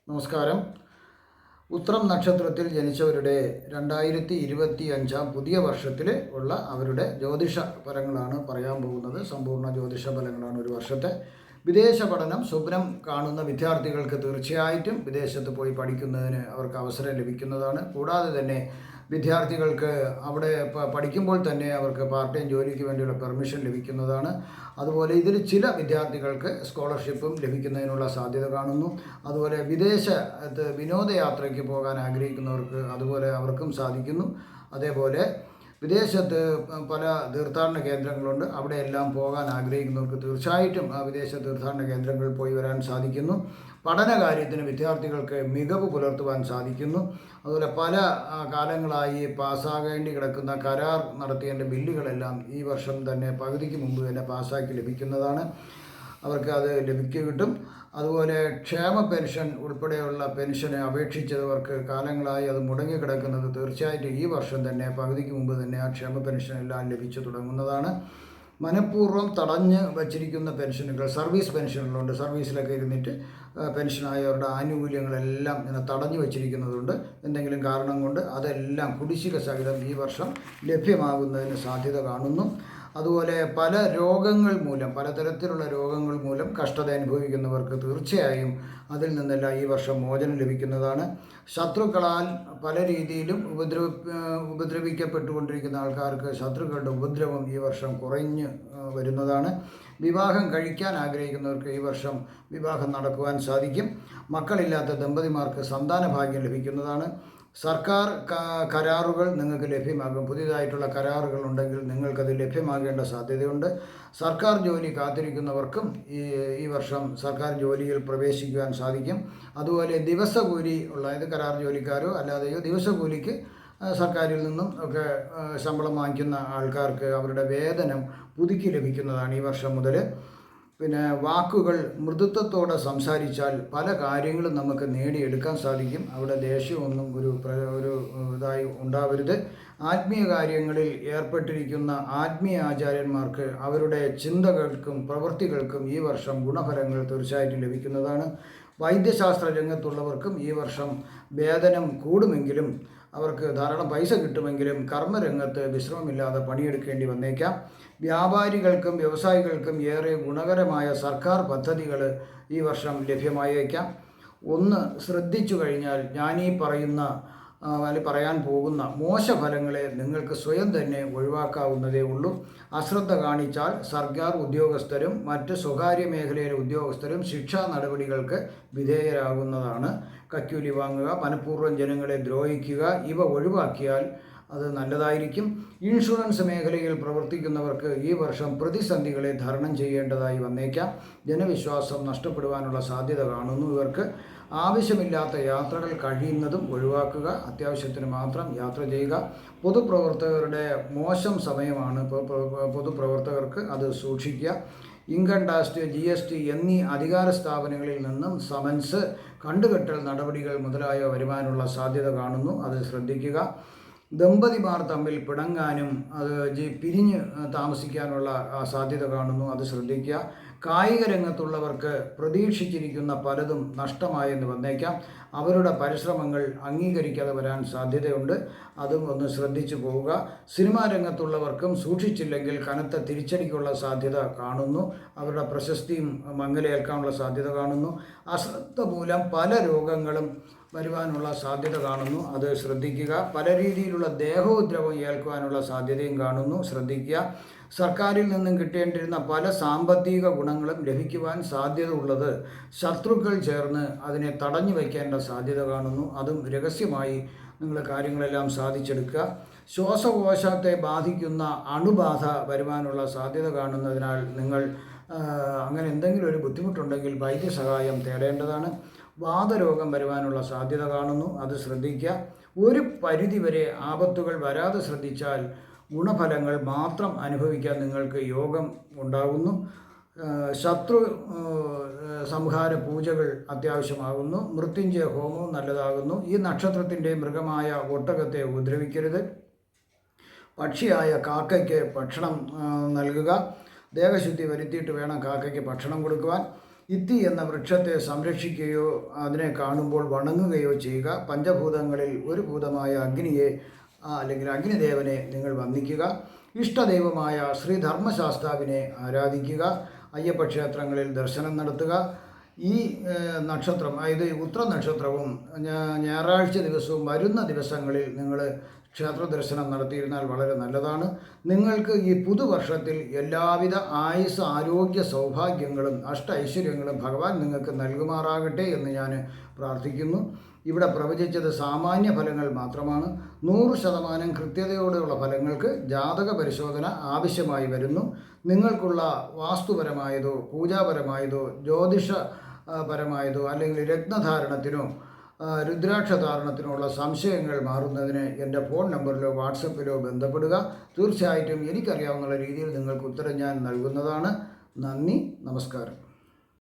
നമസ്കാരം. ഉത്രം നക്ഷത്രത്തിൽ ജനിച്ചവരുടെ 2025 പുതിയ വർഷത്തിൽ ഉള്ള അവരുടെ ജ്യോതിഷ ഫലങ്ങളാണ് പറയാൻ പോകുന്നത്. സമ്പൂർണ്ണ ജ്യോതിഷ ഫലങ്ങളാണ് ഒരു വർഷത്തെ. വിദേശ പഠനം സ്വപ്നം കാണുന്ന വിദ്യാർത്ഥികൾക്ക് തീർച്ചയായിട്ടും വിദേശത്ത് പോയി പഠിക്കുന്നതിന് അവർക്ക് അവസരം ലഭിക്കുന്നതാണ്. കൂടാതെ തന്നെ വിദ്യാർത്ഥികൾക്ക് അവിടെ പഠിക്കുമ്പോൾ തന്നെ അവർക്ക് പാർട്ട് ടൈം ജോലിക്ക് വേണ്ടിയുള്ള പെർമിഷൻ ലഭിക്കുന്നതാണ്. അതുപോലെ ഇതിൽ ചില വിദ്യാർത്ഥികൾക്ക് സ്കോളർഷിപ്പും ലഭിക്കുന്നതിനുള്ള സാധ്യത കാണുന്നു. അതുപോലെ വിദേശത്ത് വിനോദയാത്രയ്ക്ക് പോകാൻ ആഗ്രഹിക്കുന്നവർക്ക് അതുപോലെ അവർക്കും സാധിക്കുന്നു. അതേപോലെ വിദേശത്ത് പല തീർത്ഥാടന കേന്ദ്രങ്ങളുണ്ട്. അവിടെയെല്ലാം പോകാൻ ആഗ്രഹിക്കുന്നവർക്ക് തീർച്ചയായിട്ടും ആ വിദേശ തീർത്ഥാടന കേന്ദ്രങ്ങളിൽ പോയി വരാൻ സാധിക്കുന്നു. പഠന കാര്യത്തിന് വിദ്യാർത്ഥികൾക്ക് മികവ് പുലർത്തുവാൻ സാധിക്കുന്നു. അതുപോലെ പല കാലങ്ങളായി പാസ്സാകേണ്ടി കിടക്കുന്ന കരാർ നടത്തിയതിൻ്റെ ബില്ലുകളെല്ലാം ഈ വർഷം തന്നെ പകുതിക്ക് മുമ്പ് തന്നെ പാസ്സാക്കി ലഭിക്കുന്നതാണ്. അവർക്ക് അത് കിട്ടും. അതുപോലെ ക്ഷേമ പെൻഷൻ ഉൾപ്പെടെയുള്ള പെൻഷന് അപേക്ഷിച്ചവർക്ക് കാലങ്ങളായി അത് മുടങ്ങിക്കിടക്കുന്നത് തീർച്ചയായിട്ടും ഈ വർഷം തന്നെ പകുതിക്ക് മുമ്പ് തന്നെ ആ ക്ഷേമ പെൻഷൻ എല്ലാം ലഭിച്ചു തുടങ്ങുന്നതാണ്. മനഃപൂർവ്വം തടഞ്ഞ് വച്ചിരിക്കുന്ന പെൻഷനുകൾ, സർവീസ് പെൻഷനുകളുണ്ട്. സർവീസിലൊക്കെ ഇരുന്നിട്ട് പെൻഷനായവരുടെ ആനുകൂല്യങ്ങളെല്ലാം ഇങ്ങനെ തടഞ്ഞു വച്ചിരിക്കുന്നതുകൊണ്ട് എന്തെങ്കിലും കാരണം കൊണ്ട് അതെല്ലാം കുടിശ്ശിക സഹിതം ഈ വർഷം ലഭ്യമാകുന്നതിന് സാധ്യത കാണുന്നു. അതുപോലെ പല രോഗങ്ങൾ മൂലം, പലതരത്തിലുള്ള രോഗങ്ങൾ മൂലം കഷ്ടത അനുഭവിക്കുന്നവർക്ക് തീർച്ചയായും അതിൽ നിന്നെല്ലാം ഈ വർഷം മോചനം ലഭിക്കുന്നതാണ്. ശത്രുക്കളാൽ പല രീതിയിലും ഉപദ്രവിക്കപ്പെട്ടുകൊണ്ടിരിക്കുന്ന ആൾക്കാർക്ക് ശത്രുക്കളുടെ ഉപദ്രവം ഈ വർഷം കുറഞ്ഞ് വരുന്നതാണ്. വിവാഹം കഴിക്കാൻ ആഗ്രഹിക്കുന്നവർക്ക് ഈ വർഷം വിവാഹം നടക്കുവാൻ സാധിക്കും. മക്കളില്ലാത്ത ദമ്പതിമാർക്ക് സന്താന ഭാഗ്യം ലഭിക്കുന്നതാണ്. സർക്കാർ കരാറുകൾ നിങ്ങൾക്ക് ലഭ്യമാകും. പുതിയതായിട്ടുള്ള കരാറുകൾ ഉണ്ടെങ്കിൽ നിങ്ങൾക്കത് ലഭ്യമാകേണ്ട സാധ്യതയുണ്ട്. സർക്കാർ ജോലി കാത്തിരിക്കുന്നവർക്കും ഈ വർഷം സർക്കാർ ജോലിയിൽ പ്രവേശിക്കുവാൻ സാധിക്കും. അതുപോലെ ദിവസകൂലി ഉള്ള കരാർ ജോലിക്കാരോ അല്ലാതെയോ ദിവസകൂലിക്ക് സർക്കാരിൽ നിന്നും ഒക്കെ ശമ്പളം വാങ്ങിക്കുന്ന ആൾക്കാർക്ക് അവരുടെ വേതനം പുതുക്കി ലഭിക്കുന്നതാണ് ഈ വർഷം മുതൽ. പിന്നെ വാക്കുകൾ മൃദുത്വത്തോടെ സംസാരിച്ചാൽ പല കാര്യങ്ങളും നമുക്ക് നേടിയെടുക്കാൻ സാധിക്കും. അവിടെ ദേഷ്യമൊന്നും ഒരു ഇതായി ഉണ്ടാവരുത്. ആത്മീയ കാര്യങ്ങളിൽ ഏർപ്പെട്ടിരിക്കുന്ന ആത്മീയ ആചാര്യന്മാർക്ക് അവരുടെ ചിന്തകൾക്കും പ്രവൃത്തികൾക്കും ഈ വർഷം ഗുണഫലങ്ങൾ തീർച്ചയായിട്ടും ലഭിക്കുന്നതാണ്. വൈദ്യശാസ്ത്ര രംഗത്തുള്ളവർക്കും ഈ വർഷം വേതനം കൂടുമെങ്കിലും അവർക്ക് ധാരാളം പൈസ കിട്ടുമെങ്കിലും കർമ്മരംഗത്ത് വിശ്രമമില്ലാതെ പണിയെടുക്കേണ്ടി വന്നേക്കാം. വ്യാപാരികൾക്കും വ്യവസായികൾക്കും ഏറെ ഗുണകരമായ സർക്കാർ പദ്ധതികൾ ഈ വർഷം ലഭ്യമായേക്കാം. ഒന്ന് ശ്രദ്ധിച്ചു കഴിഞ്ഞാൽ ഞാനീ പറയാൻ പോകുന്ന മോശഫലങ്ങളെ നിങ്ങൾക്ക് സ്വയം തന്നെ ഒഴിവാക്കാവുന്നതേ ഉള്ളൂ. അശ്രദ്ധ കാണിച്ചാൽ സർക്കാർ ഉദ്യോഗസ്ഥരും മറ്റ് സ്വകാര്യ മേഖലയിലെ ഉദ്യോഗസ്ഥരും ശിക്ഷാ നടപടികൾക്ക് വിധേയരാകുന്നതാണ്. കക്കൂലി വാങ്ങുക, മനഃപൂർവ്വം ജനങ്ങളെ ദ്രോഹിക്കുക, ഇവ ഒഴിവാക്കിയാൽ അത് നല്ലതായിരിക്കും. ഇൻഷുറൻസ് മേഖലയിൽ പ്രവർത്തിക്കുന്നവർക്ക് ഈ വർഷം പ്രതിസന്ധികളെ തരണം ചെയ്യേണ്ടതായി വന്നേക്കാം. ജനവിശ്വാസം നഷ്ടപ്പെടുവാനുള്ള സാധ്യത കാണുന്നു. ഇവർക്ക് ആവശ്യമില്ലാത്ത യാത്രകൾ കഴിയുന്നതും ഒഴിവാക്കുക. അത്യാവശ്യത്തിന് മാത്രം യാത്ര ചെയ്യുക. പൊതുപ്രവർത്തകരുടെ മോശം സമയമാണ് പൊതുപ്രവർത്തകർക്ക്, അത് സൂക്ഷിക്കുക. ഇൻകം ടാക്സ്, GST എന്നീ അധികാര സ്ഥാപനങ്ങളിൽ നിന്നും സമൻസ്, കണ്ടുകെട്ടൽ നടപടികൾ മുതലായവ വരുവാനുള്ള സാധ്യത കാണുന്നു. അത് ശ്രദ്ധിക്കുക. ദമ്പതിമാർ തമ്മിൽ പിണങ്ങാനും പിരിഞ്ഞ് താമസിക്കാനുള്ള സാധ്യത കാണുന്നു. അത് ശ്രദ്ധിക്കുക. കായിക രംഗത്തുള്ളവർക്ക് പ്രതീക്ഷിച്ചിരിക്കുന്ന പലതും നഷ്ടമായെന്ന് വന്നേക്കാം. അവരുടെ പരിശ്രമങ്ങൾ അംഗീകരിക്കാതെ വരാൻ സാധ്യതയുണ്ട്. അതും ഒന്ന് ശ്രദ്ധിച്ചു പോവുക. സിനിമാ രംഗത്തുള്ളവർക്കും സൂക്ഷിച്ചില്ലെങ്കിൽ കനത്ത തിരിച്ചടിക്കുള്ള സാധ്യത കാണുന്നു. അവരുടെ പ്രശസ്തിയും മങ്ങലേൽക്കാനുള്ള സാധ്യത കാണുന്നു. അശ്രദ്ധ മൂലം പല രോഗങ്ങളും വരുവാനുള്ള സാധ്യത കാണുന്നു. അത് ശ്രദ്ധിക്കുക. പല രീതിയിലുള്ള ദേഹോദ്രവം ഏൽക്കുവാനുള്ള സാധ്യതയും കാണുന്നു. ശ്രദ്ധിക്കുക. സർക്കാരിൽ നിന്നും കിട്ടേണ്ടിരുന്ന പല സാമ്പത്തിക ഗുണങ്ങളും ലഭിക്കുവാൻ സാധ്യത ഉള്ളത് ശത്രുക്കൾ ചേർന്ന് അതിനെ തടഞ്ഞു വയ്ക്കേണ്ട സാധ്യത കാണുന്നു. അതും രഹസ്യമായി നിങ്ങൾ കാര്യങ്ങളെല്ലാം സാധിച്ചെടുക്കുക. ശ്വാസകോശത്തെ ബാധിക്കുന്ന അണുബാധ വരുവാനുള്ള സാധ്യത കാണുന്നതിനാൽ നിങ്ങൾ അങ്ങനെ എന്തെങ്കിലും ഒരു ബുദ്ധിമുട്ടുണ്ടെങ്കിൽ വൈദ്യസഹായം തേടേണ്ടതാണ്. വാതരോഗം വരുവാനുള്ള സാധ്യത കാണുന്നു. അത് ശ്രദ്ധിക്കുക. ഒരു പരിധിവരെ ആപത്തുകൾ വരാതെ ശ്രദ്ധിച്ചാൽ ഗുണഫലങ്ങൾ മാത്രം അനുഭവിക്കാൻ നിങ്ങൾക്ക് യോഗം ഉണ്ടാകുന്നു. ശത്രു സംഹാര പൂജകൾ അത്യാവശ്യമാകുന്നു. മൃത്യുഞ്ജയ ഹോമവും നല്ലതാകുന്നു. ഈ നക്ഷത്രത്തിൻ്റെ മൃഗമായ ഒട്ടകത്തെ ഉപദ്രവിക്കരുത്. പക്ഷിയായ കാക്കയ്ക്ക് ഭക്ഷണം നൽകുക. ദേഹശുദ്ധി വരുത്തിയിട്ട് വേണം കാക്കയ്ക്ക് ഭക്ഷണം കൊടുക്കുവാൻ. ഇത്തി എന്ന വൃക്ഷത്തെ സംരക്ഷിക്കുകയോ അതിനെ കാണുമ്പോൾ വണങ്ങുകയോ ചെയ്യുക. പഞ്ചഭൂതങ്ങളിൽ ഒരു ഭൂതമായ അഗ്നിയെ അല്ലെങ്കിൽ അഗ്നിദേവനെ നിങ്ങൾ വന്ദിക്കുക. ഇഷ്ടദൈവമായ ശ്രീ ധർമ്മശാസ്താവിനെ ആരാധിക്കുക. അയ്യപ്പ ക്ഷേത്രങ്ങളിൽ ദർശനം നടത്തുക. ഈ നക്ഷത്രം, അതായത് ഉത്ര നക്ഷത്രവും ഞായറാഴ്ച ദിവസവും വരുന്ന ദിവസങ്ങളിൽ നിങ്ങൾ ക്ഷേത്ര ദർശനം നടത്തിയിരുന്നാൽ വളരെ നല്ലതാണ്. നിങ്ങൾക്ക് ഈ പുതുവർഷത്തിൽ എല്ലാവിധ ആയുസ്, ആരോഗ്യ, സൗഭാഗ്യങ്ങളും ഐശ്വര്യങ്ങളും ഭഗവാൻ നിങ്ങൾക്ക് നൽകുമാറാകട്ടെ എന്ന് ഞാൻ പ്രാർത്ഥിക്കുന്നു. ഇവിടെ പ്രവചിച്ചത് സാമാന്യ ഫലങ്ങൾ മാത്രമാണ്. 100% കൃത്യതയോടെയുള്ള ഫലങ്ങൾക്ക് ജാതക പരിശോധന ആവശ്യമായി വരുന്നു. നിങ്ങൾക്കുള്ള വാസ്തുപരമായതോ പൂജാപരമായതോ ജ്യോതിഷപരമായതോ അല്ലെങ്കിൽ രത്നധാരണത്തിനോ രുദ്രാക്ഷധാരണത്തിനുള്ള സംശയങ്ങൾ മാറുന്നതിന് എൻ്റെ ഫോൺ നമ്പറിലോ വാട്സപ്പിലോ ബന്ധപ്പെടുക. തീർച്ചയായിട്ടും എനിക്കറിയാവുന്ന രീതിയിൽ നിങ്ങൾക്ക് ഉത്തരം ഞാൻ നൽകുന്നതാണ്. നന്ദി, നമസ്കാരം.